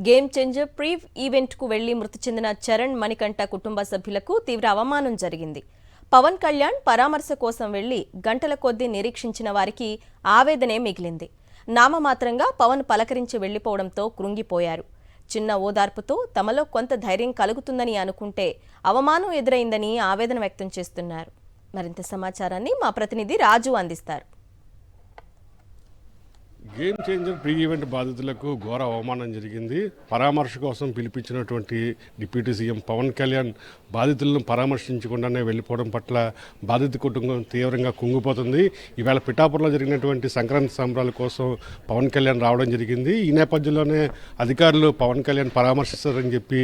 Game changer pre ఈవెంట్కు వెళ్లి మృతి చెందిన చరణ్ మణికంఠ కుటుంబ సభ్యులకు తీవ్ర అవమానం జరిగింది. పవన్ కళ్యాణ్ పరామర్శ కోసం వెళ్లి గంటల కొద్దీ నిరీక్షించిన వారికి ఆవేదనే మిగిలింది. నామమాత్రంగా పవన్ పలకరించి వెళ్లిపోవడంతో కృంగిపోయారు. చిన్న ఓదార్పుతో తమలో కొంత ధైర్యం కలుగుతుందని అనుకుంటే అవమానం ఎదురైందని ఆవేదన వ్యక్తం చేస్తున్నారు. మరింత సమాచారాన్ని మా ప్రతినిధి రాజు అందిస్తారు. గేమ్ చేంజర్ ప్రీ ఈవెంట్ బాధితులకు ఘోర అవమానం జరిగింది. పరామర్శ కోసం పిలిపించినటువంటి డిప్యూటీ సీఎం పవన్ కళ్యాణ్ బాధితులను పరామర్శించకుండానే వెళ్ళిపోవడం పట్ల బాధిత కుటుంబం తీవ్రంగా కుంగిపోతుంది. ఈవేళ పిఠాపురంలో జరిగినటువంటి సంక్రాంతి సంబరాల కోసం పవన్ కళ్యాణ్ రావడం జరిగింది. ఈ నేపథ్యంలోనే అధికారులు పవన్ కళ్యాణ్ పరామర్శిస్తారని చెప్పి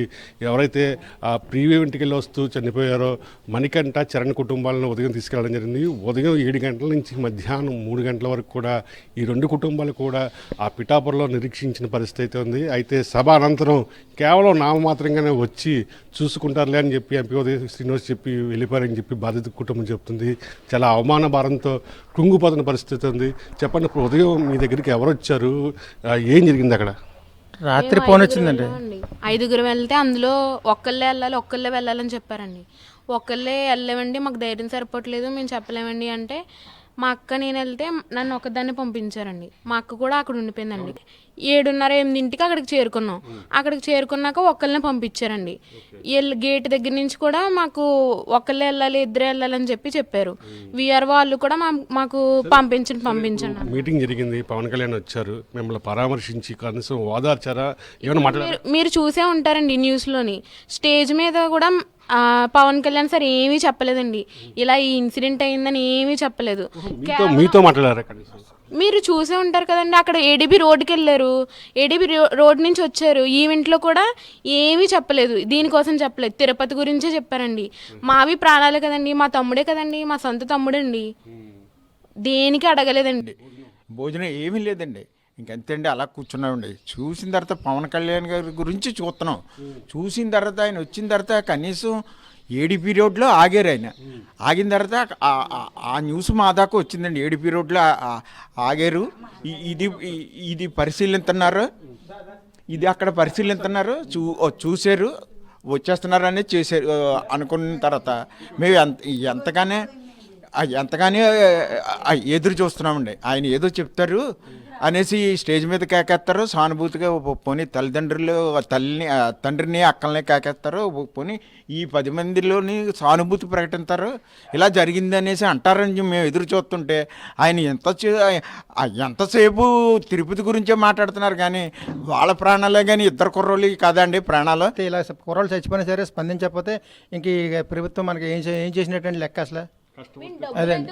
ఎవరైతే ఆ ప్రీ ఈవెంట్కి వెళ్ళి వస్తూ చనిపోయారో మణికంఠ చరణ్ కుటుంబాలను ఉదయం తీసుకెళ్లడం జరిగింది. ఉదయం 7 గంటల నుంచి మధ్యాహ్నం 3 గంటల వరకు కూడా ఈ రెండు కుటుంబాలు కూడా ఆ పిఠాపురంలో నిరీక్షించిన పరిస్థితి అయితే ఉంది. అయితే సభ అనంతరం కేవలం నామమాత్రంగానే వచ్చి చూసుకుంటారులే అని చెప్పి ఎంపీ ఉదయ శ్రీనివాస్ చెప్పి వెళ్ళిపోయారని చెప్పి బాధిత కుటుంబం చెప్తుంది. చాలా అవమాన భారంతో కృంగిపోతున్న పరిస్థితి ఉంది. చెప్పండి, ఇప్పుడు ఉదయం మీ దగ్గరికి ఎవరు వచ్చారు, ఏం జరిగింది అక్కడ? రాత్రి ఫోన్ వచ్చిందండి. 5 వెళ్తే అందులో ఒక్కళ్ళే వెళ్ళాలని చెప్పారండి. ఒక్కళ్ళే వెళ్ళలేమండి, మాకు ధైర్యం సరిపోవట్లేదు, మేము చెప్పలేమండి అంటే మా అక్క నేను వెళ్తే నన్ను ఒకదాన్ని పంపించారండి. మా అక్క కూడా అక్కడ ఉండిపోయిందండి. 7:30-8కి అక్కడికి చేరుకున్నాం. అక్కడికి చేరుకున్నాక ఒక్కళ్ళనే పంపించారండి. గేట్ దగ్గర నుంచి కూడా మాకు ఒక్కళ్ళే వెళ్ళాలి, ఇద్దరే వెళ్ళాలని చెప్పారు. వీఆర్ వాళ్ళు కూడా మాకు పంపించండి. మీటింగ్ జరిగింది, పవన్ కళ్యాణ్ వచ్చారు, మిమ్మల్ని పరామర్శించి కనీసం ఓదార్చారా? ఏమైనా మాట్లాడారు? మీరు చూసే ఉంటారండి న్యూస్లోని. స్టేజ్ మీద కూడా పవన్ కళ్యాణ్ సార్ ఏమీ చెప్పలేదండి. ఇలా ఈ ఇన్సిడెంట్ అయిందని ఏమీ చెప్పలేదు. మీతో మాట్లాడారా? మీరు చూసే ఉంటారు కదండి, అక్కడ ఏడీబీ రోడ్డుకి వెళ్ళారు, ఏడీబీ రోడ్ నుంచి వచ్చారు. ఈవెంట్లో కూడా ఏమీ చెప్పలేదు, దీనికోసం చెప్పలేదు, తిరుపతి గురించే చెప్పారండి. మావి ప్రాణాలే కదండి, మా తమ్ముడే కదండి, మా సొంత తమ్ముడండి, దేనికి అడగలేదండి. భోజనం ఏమీ లేదండి, ఇంకంతేండి. అలా కూర్చున్నామండి. చూసిన తర్వాత పవన్ కళ్యాణ్ గారి గురించి చూస్తున్నాం. చూసిన తర్వాత ఆయన వచ్చిన తర్వాత కనీసం ఏడీపీ రోడ్లో ఆగారు. ఆయన ఆగిన తర్వాత ఆ న్యూస్ మా దాకా వచ్చిందండి. ఏడీపీ రోడ్లో ఆగారు, ఇది పరిశీలిస్తున్నారు, ఇది అక్కడ పరిశీలిస్తున్నారు, చూశారు, వచ్చేస్తున్నారు అనేది చేశారు. అనుకున్న తర్వాత మేము ఎంతగానే ఎదురు చూస్తున్నామండి. ఆయన ఏదో చెప్తారు అనేసి స్టేజ్ మీద కేకేస్తారు. సానుభూతిగా పోనీ తండ్రిని అక్కల్ని కేకేస్తారు, పోనీ ఈ 10 మందిలోని సానుభూతి ప్రకటిస్తారు. ఇలా జరిగింది అనేసి అంటారని మేము ఎదురు చూస్తుంటే ఆయన ఎంతసేపు తిరుపతి గురించే మాట్లాడుతున్నారు. కానీ వాళ్ళ ప్రాణాలే కానీ ఇద్దరు కుర్రోళ్ళు కాదండి ప్రాణాలు. ఇలా కుర్రోళ్ళు చచ్చిపోయినా సరే స్పందించకపోతే ఇంక ప్రభుత్వం మనకి ఏం చేసినటువంటి లెక్క అసలు. అదండి,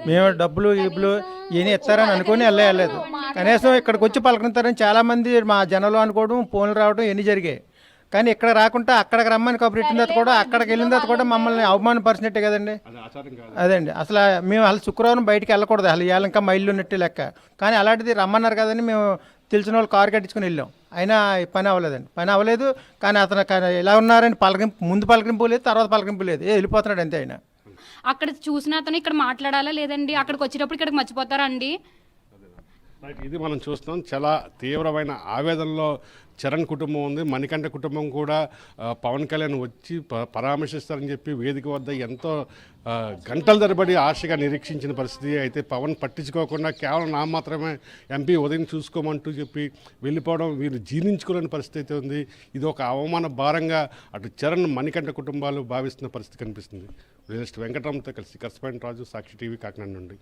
మేము డబ్బులు ఏమి ఇస్తారని అనుకుని వెళ్ళలేదు. కనీసం ఇక్కడికి వచ్చి పలకరిస్తారని చాలామంది మా జనంలో అనుకోవడం, ఫోన్లు రావడం ఎన్ని జరిగాయి. కానీ ఇక్కడ రాకుండా అక్కడికి రమ్మని కబురు పెట్టిన తర్వాత కూడా, అక్కడికి వెళ్ళిన తర్వాత కూడా మమ్మల్ని అవమానపరిచినట్టే కదండి. అదండి, అసలు మేము శుక్రవారం బయటికి వెళ్ళకూడదు, అసలు ఇవాళ ఇంకా మైళ్ళు ఉన్నట్టు లెక్క. కానీ అలాంటిది రమ్మన్నారు కదని మేము తెలిసిన వాళ్ళు కారు కట్టించుకుని వెళ్ళాం. అయినా పని అవ్వలేదు. కానీ అతను ఎలా ఉన్నారని ముందు పలకరింపు లేదు, తర్వాత పలకరింపు లేదు, వెళ్ళిపోతున్నాడు అంతే. ఆయన అక్కడ చూసిన అతను ఇక్కడ మాట్లాడాలా లేదండి, అక్కడికి వచ్చేటప్పుడు ఇక్కడికి మర్చిపోతారా అండి? ఇది మనం చూస్తున్నాం. చాలా తీవ్రమైన ఆవేదనలో చరణ్ కుటుంబం ఉంది. మణికంఠ కుటుంబం కూడా పవన్ కళ్యాణ్ వచ్చి పరామర్శిస్తారని చెప్పి వేదిక వద్ద ఎంతో గంటల తరబడి ఆశగా నిరీక్షించిన పరిస్థితి. అయితే పవన్ పట్టించుకోకుండా కేవలం నా మాత్రమే ఎంపీ ఉదయం చూసుకోమంటూ చెప్పి వెళ్ళిపోవడం వీరు జీర్ణించుకోలేని పరిస్థితి అయితే ఉంది. ఇది ఒక అవమాన భారంగా అటు చరణ్ మణికంఠ కుటుంబాలు భావిస్తున్న పరిస్థితి కనిపిస్తుంది. జర్నలిస్ట్ వెంకటరామ్తో కలిసి కరస్పాండెంట్ రాజు, సాక్షి టీవీ, కాకినాడ నుండి.